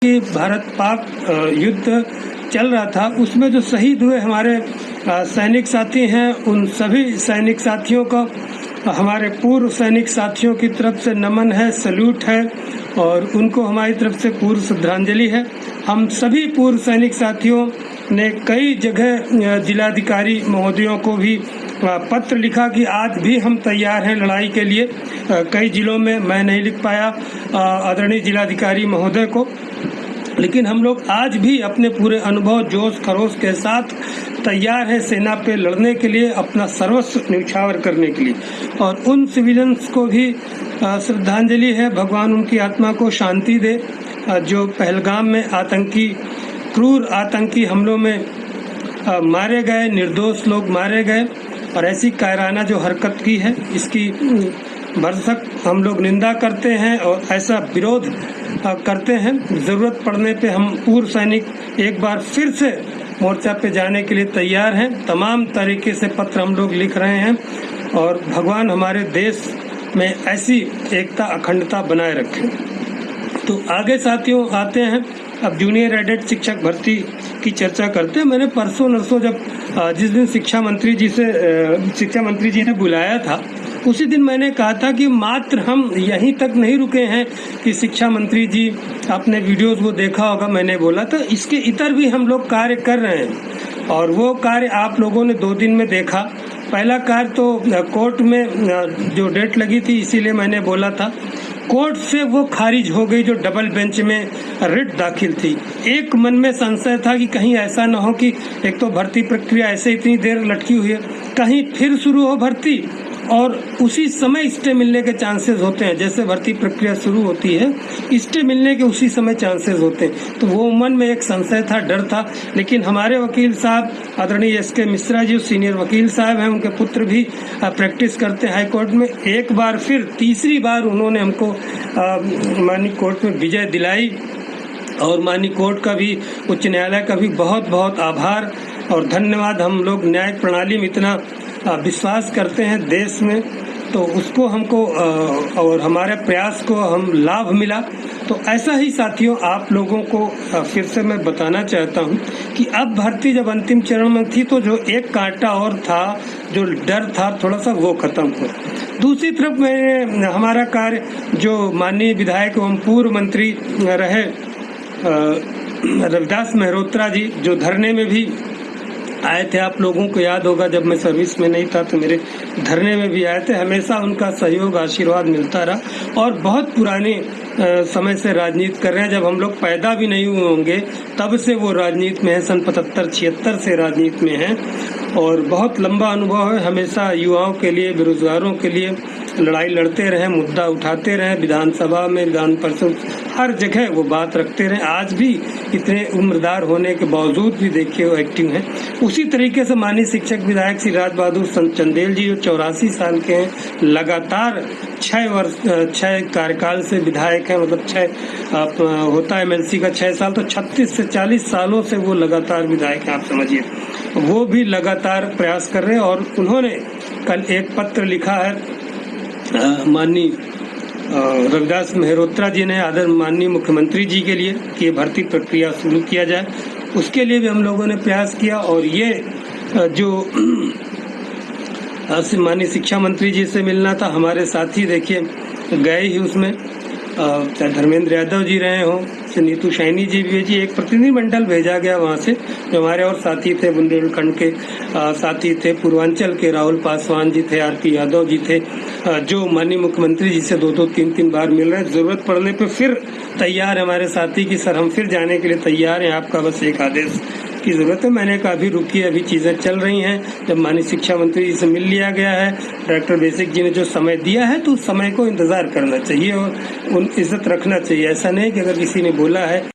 कि भारत पाक युद्ध चल रहा था, उसमें जो शहीद हुए हमारे सैनिक साथी हैं, उन सभी सैनिक साथियों का हमारे पूर्व सैनिक साथियों की तरफ से नमन है, सल्यूट है और उनको हमारी तरफ से पूर्व श्रद्धांजलि है। हम सभी पूर्व सैनिक साथियों ने कई जगह जिलाधिकारी महोदयों को भी पत्र लिखा कि आज भी हम तैयार हैं लड़ाई के लिए। कई जिलों में मैं नहीं लिख पाया आदरणीय जिलाधिकारी महोदय को, लेकिन हम लोग आज भी अपने पूरे अनुभव जोश खरोश के साथ तैयार है सेना पे लड़ने के लिए, अपना सर्वस्व न्यौछावर करने के लिए। और उन सिविलियंस को भी श्रद्धांजलि है, भगवान उनकी आत्मा को शांति दे, जो पहलगाम में क्रूर आतंकी हमलों में मारे गए, निर्दोष लोग मारे गए और ऐसी कायराना जो हरकत की है, इसकी भरसक हम लोग निंदा करते हैं और ऐसा विरोध करते हैं। ज़रूरत पड़ने पे हम पूर्व सैनिक एक बार फिर से मोर्चा पे जाने के लिए तैयार हैं। तमाम तरीके से पत्र हम लोग लिख रहे हैं और भगवान हमारे देश में ऐसी एकता अखंडता बनाए रखें। तो आगे साथियों आते हैं, अब जूनियर एडेड शिक्षक भर्ती की चर्चा करते हैं। मैंने परसों नरसों जब जिस दिन शिक्षा मंत्री जी ने बुलाया था, उसी दिन मैंने कहा था कि मात्र हम यहीं तक नहीं रुके हैं कि शिक्षा मंत्री जी अपने वीडियोस वो देखा होगा, मैंने बोला था इसके इतर भी हम लोग कार्य कर रहे हैं और वो कार्य आप लोगों ने 2 दिन में देखा। पहला कार्य तो कोर्ट में जो डेट लगी थी, इसीलिए मैंने बोला था, कोर्ट से वो खारिज हो गई जो डबल बेंच में रिट दाखिल थी। एक मन में संशय था कि कहीं ऐसा न हो कि एक तो भर्ती प्रक्रिया ऐसे इतनी देर लटकी हुई है, कहीं फिर शुरू हो भर्ती और उसी समय स्टे मिलने के चांसेस होते हैं। जैसे भर्ती प्रक्रिया शुरू होती है, स्टे मिलने के उसी समय चांसेस होते हैं। तो वो मन में एक संशय था, डर था। लेकिन हमारे वकील साहब आदरणीय एस के मिश्रा जी सीनियर वकील साहब हैं, उनके पुत्र भी प्रैक्टिस करते हैं हाई कोर्ट में। एक बार फिर तीसरी बार उन्होंने हमको माननीय कोर्ट में विजय दिलाई और माननीय कोर्ट का भी, उच्च न्यायालय का भी बहुत बहुत आभार और धन्यवाद। हम लोग न्यायिक प्रणाली में इतना विश्वास करते हैं देश में, तो उसको हमको और हमारे प्रयास को हम लाभ मिला। तो ऐसा ही साथियों आप लोगों को फिर से मैं बताना चाहता हूं कि अब भर्ती जब अंतिम चरण में थी तो जो एक कांटा और था, जो डर था थोड़ा सा, वो खत्म हुआ। दूसरी तरफ मैंने हमारा कार्य जो माननीय विधायक एवं पूर्व मंत्री रहे रविदास मेहरोत्रा जी, जो धरने में भी आए थे, आप लोगों को याद होगा जब मैं सर्विस में नहीं था तो मेरे धरने में भी आए थे। हमेशा उनका सहयोग आशीर्वाद मिलता रहा और बहुत पुराने समय से राजनीति कर रहे हैं। जब हम लोग पैदा भी नहीं हुए होंगे तब से वो राजनीति में है, सन 75-76 से राजनीति में हैं और बहुत लंबा अनुभव है। हमेशा युवाओं के लिए, बेरोजगारों के लिए लड़ाई लड़ते रहे, मुद्दा उठाते रहे, विधानसभा में, विधान परिषद, हर जगह वो बात रखते रहे। आज भी इतने उम्रदार होने के बावजूद भी देखिए वो एक्टिव हैं। उसी तरीके से माननीय शिक्षक विधायक श्री राज बहादुर चंदेल जी जो 84 साल के हैं, लगातार 6 कार्यकाल से विधायक हैं, मतलब 6 होता है एमएलसी का 6 साल, तो 36 से 40 सालों से वो लगातार विधायक हैं। आप समझिए वो भी लगातार प्रयास कर रहे हैं और उन्होंने कल एक पत्र लिखा है माननीय रविदास मेहरोत्रा जी ने आदर माननीय मुख्यमंत्री जी के लिए कि ये भर्ती प्रक्रिया शुरू किया जाए। उसके लिए भी हम लोगों ने प्रयास किया और ये जो माननीय शिक्षा मंत्री जी से मिलना था, हमारे साथी देखिए गए ही उसमें, चाहे धर्मेंद्र यादव जी रहे हों, नीतू शैनी जी भी जी, एक प्रतिनिधिमंडल भेजा गया वहाँ से, जो हमारे और साथी थे, बुंदेलखंड के साथी थे, पूर्वांचल के राहुल पासवान जी थे, आरपी यादव जी थे, जो माननीय मुख्यमंत्री जी से 2-2, 3-3 बार मिल रहे हैं। जरूरत पड़ने पे फिर तैयार है हमारे साथी की सर हम फिर जाने के लिए तैयार हैं, आपका बस एक आदेश की जरूरत है। मैंने कहा अभी रुकिए, अभी चीजें चल रही हैं। जब माननीय शिक्षा मंत्री जी से मिल लिया गया है, डायरेक्टर बेसिक जी ने जो समय दिया है, तो उस समय को इंतजार करना चाहिए और उन इज्जत रखना चाहिए। ऐसा नहीं कि अगर किसी ने बोला है